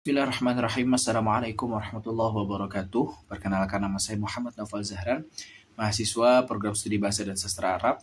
Bismillahirrahmanirrahim. Assalamualaikum warahmatullahi wabarakatuh. Perkenalkan, nama saya Muhammad Naufal Zahran, mahasiswa program studi Bahasa dan Sastra Arab,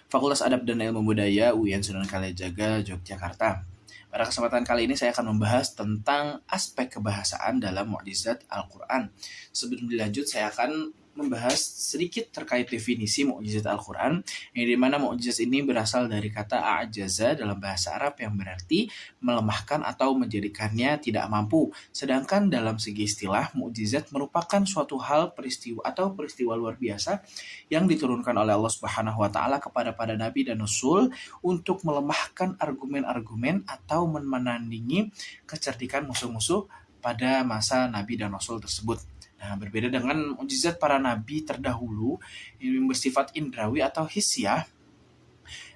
Fakultas Adab dan Ilmu Budaya UIN Sunan Kalijaga, Yogyakarta. Pada kesempatan kali ini saya akan membahas tentang aspek kebahasaan dalam mukjizat Al-Quran. Sebelum dilanjut, saya akan membahas sedikit terkait definisi mukjizat Al-Quran, yang dimana mukjizat ini berasal dari kata a'jaza dalam bahasa Arab yang berarti melemahkan atau menjadikannya tidak mampu. Sedangkan dalam segi istilah, mukjizat merupakan suatu hal, peristiwa atau peristiwa luar biasa yang diturunkan oleh Allah Subhanahu wa taala kepada para nabi dan rasul untuk melemahkan argumen-argumen atau menandingi kecerdikan musuh-musuh pada masa nabi dan rasul tersebut. Nah, berbeda dengan mukjizat para nabi terdahulu yang bersifat indrawi atau hisyah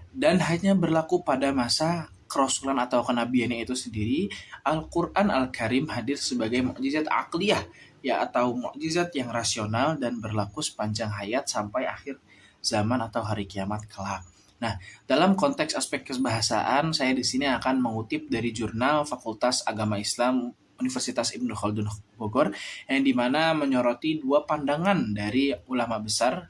dan hanya berlaku pada masa kerasulan atau kenabiannya itu sendiri, Al-Quran Al-Karim hadir sebagai mukjizat akliyah, ya, atau mukjizat yang rasional dan berlaku sepanjang hayat sampai akhir zaman atau hari kiamat kelak. Nah, dalam konteks aspek kebahasaan, saya di sini akan mengutip dari jurnal Fakultas Agama Islam Universitas Ibnu Khaldun Bogor, yang dimana menyoroti dua ulama besar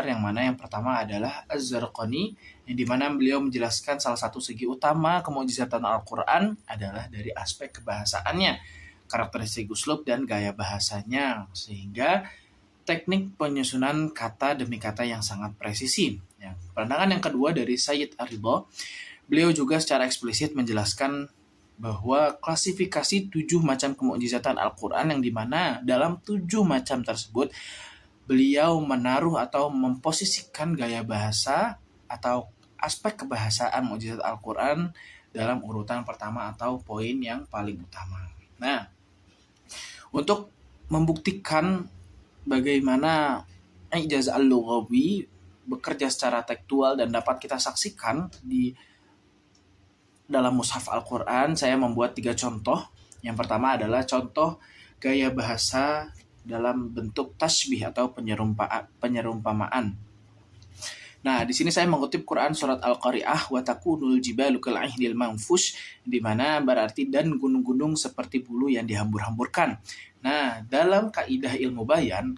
yang mana yang pertama adalah Az-Zarqani, yang dimana beliau menjelaskan salah satu segi utama kemukjizatan Al-Quran adalah dari aspek kebahasaannya, karakteristik uslub dan gaya bahasanya, sehingga teknik penyusunan kata demi kata yang sangat presisi. Pandangan yang kedua dari Sayyid Ar-Ridha, beliau juga secara eksplisit menjelaskan bahwa klasifikasi 7 macam kemukjizatan Al-Quran, yang dimana dalam 7 macam tersebut beliau menaruh atau memposisikan gaya bahasa atau aspek kebahasaan mukjizat Al-Quran dalam urutan pertama atau poin yang paling utama. Nah, untuk membuktikan bagaimana ijaz al-lughawi bekerja secara tekstual dan dapat kita saksikan di dalam mushaf Al-Quran, saya membuat 3 contoh. Yang pertama adalah contoh gaya bahasa dalam bentuk tasbih atau penyerumpamaan. Nah, di sini saya mengutip Quran surat Al-Qari'ah, wa takunul jibalu kal ihnil manfush, di mana berarti dan gunung-gunung seperti bulu yang dihambur-hamburkan. Nah, dalam kaidah ilmu bayan,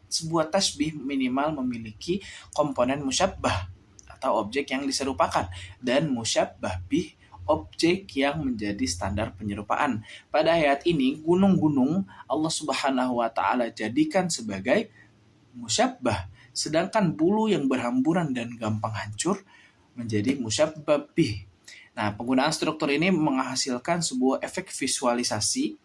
sebuah tasbih minimal memiliki komponen musyabbah atau objek yang diserupakan, dan musyabbah bih objek yang menjadi standar penyerupaan. Pada ayat ini, gunung-gunung Allah Subhanahu wa taala jadikan sebagai musyabbah, sedangkan bulu yang berhamburan dan gampang hancur menjadi musyabbah bih. Nah, penggunaan struktur ini menghasilkan sebuah efek visualisasi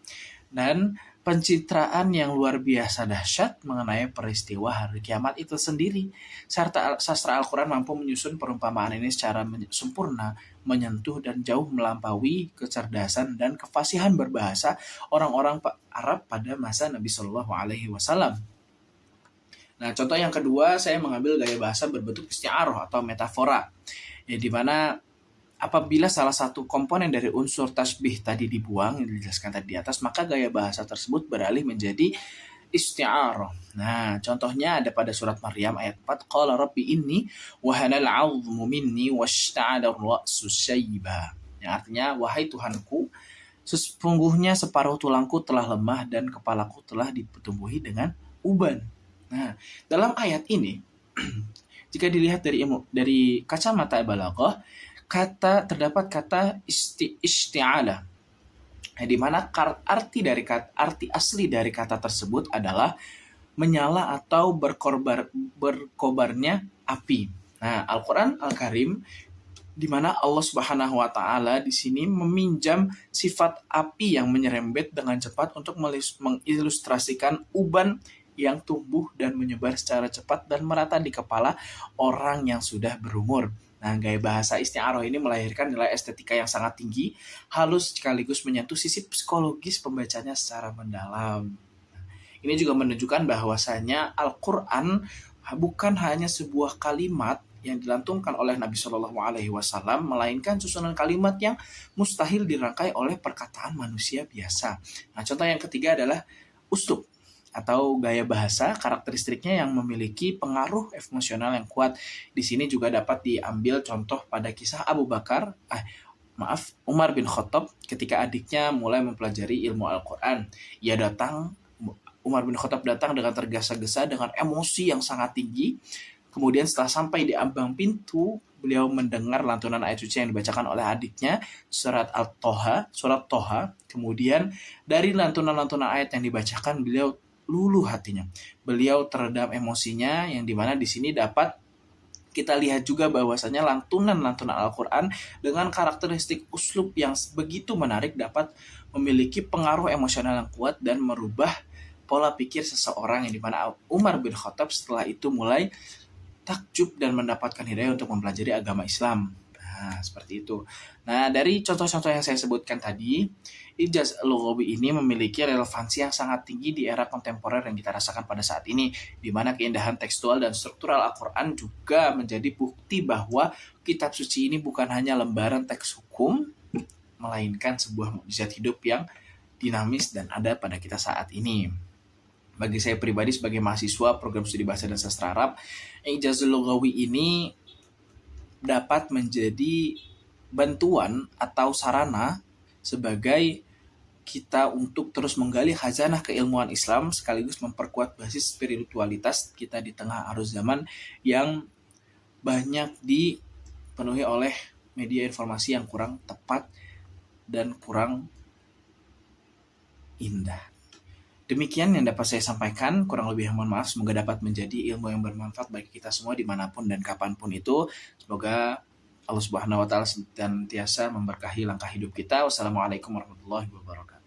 dan pencitraan yang luar biasa dahsyat mengenai peristiwa hari kiamat itu sendiri. Serta sastra Al-Quran mampu menyusun perumpamaan ini secara sempurna, menyentuh dan jauh melampaui kecerdasan dan kefasihan berbahasa orang-orang Arab pada masa Nabi Shallallahu Alaihi Wasallam. Nah, contoh yang kedua, saya mengambil gaya bahasa berbentuk isti'arah atau metafora, ya, di mana apabila salah satu komponen dari unsur tasbih tadi dibuang, yang dijelaskan tadi di atas, maka gaya bahasa tersebut beralih menjadi isti'arah. Nah, contohnya ada pada surat Maryam ayat 4, qala rabbi inni wahanal 'azmu minni washta'ala ar-ra'su syaiba. Yang artinya, wahai Tuhanku, sesungguhnya separuh tulangku telah lemah dan kepalaku telah ditumbuhi dengan uban. Nah, dalam ayat ini jika dilihat dari kacamata balaghah, terdapat kata isti'alah, di mana arti asli dari kata tersebut adalah menyala atau berkobarnya api. Nah, Al-Quran Al-Karim, di mana Allah Subhanahu wa taala di sini meminjam sifat api yang menyerembet dengan cepat untuk mengilustrasikan uban yang tumbuh dan menyebar secara cepat dan merata di kepala orang yang sudah berumur. Nah, gaya bahasa isti'arah ini melahirkan nilai estetika yang sangat tinggi, halus sekaligus menyentuh sisi psikologis pembacanya secara mendalam. Ini juga menunjukkan bahwasanya Al-Quran bukan hanya sebuah kalimat yang dilantungkan oleh Nabi Shallallahu Alaihi Wasallam, melainkan susunan kalimat yang mustahil dirangkai oleh perkataan manusia biasa. Nah, contoh yang ketiga adalah uslub atau gaya bahasa, karakteristiknya yang memiliki pengaruh emosional yang kuat. Di sini juga dapat diambil contoh pada kisah Umar bin Khattab ketika adiknya mulai mempelajari ilmu Al-Quran. Umar bin Khattab datang dengan tergesa-gesa dengan emosi yang sangat tinggi. Kemudian setelah sampai di ambang pintu, beliau mendengar lantunan ayat suci yang dibacakan oleh adiknya, surat Toha. Kemudian dari lantunan-lantunan ayat yang dibacakan, beliau luluh hatinya. Beliau teredam emosinya, yang dimana di sini dapat kita lihat juga bahwasanya lantunan-lantunan Al-Quran dengan karakteristik uslub yang begitu menarik dapat memiliki pengaruh emosional yang kuat dan merubah pola pikir seseorang, yang dimana Umar bin Khattab setelah itu mulai takjub dan mendapatkan hidayah untuk mempelajari agama Islam. Nah, seperti itu. Nah, dari contoh-contoh yang saya sebutkan tadi, ijaz lughawi ini memiliki relevansi yang sangat tinggi di era kontemporer yang kita rasakan pada saat ini, di mana keindahan tekstual dan struktural Al-Quran juga menjadi bukti bahwa kitab suci ini bukan hanya lembaran teks hukum, melainkan sebuah mukjizat hidup yang dinamis dan ada pada kita saat ini. Bagi saya pribadi sebagai mahasiswa program studi bahasa dan sastra Arab, ijazul lughawi ini dapat menjadi bantuan atau sarana sebagai kita untuk terus menggali khazanah keilmuan Islam sekaligus memperkuat basis spiritualitas kita di tengah arus zaman yang banyak dipenuhi oleh media informasi yang kurang tepat dan kurang indah. Demikian yang dapat saya sampaikan, kurang lebih mohon maaf, semoga dapat menjadi ilmu yang bermanfaat bagi kita semua dimanapun dan kapanpun itu. Semoga Allah Subhanahu wa Ta'ala senantiasa memberkahi langkah hidup kita. Wassalamualaikum warahmatullahi wabarakatuh.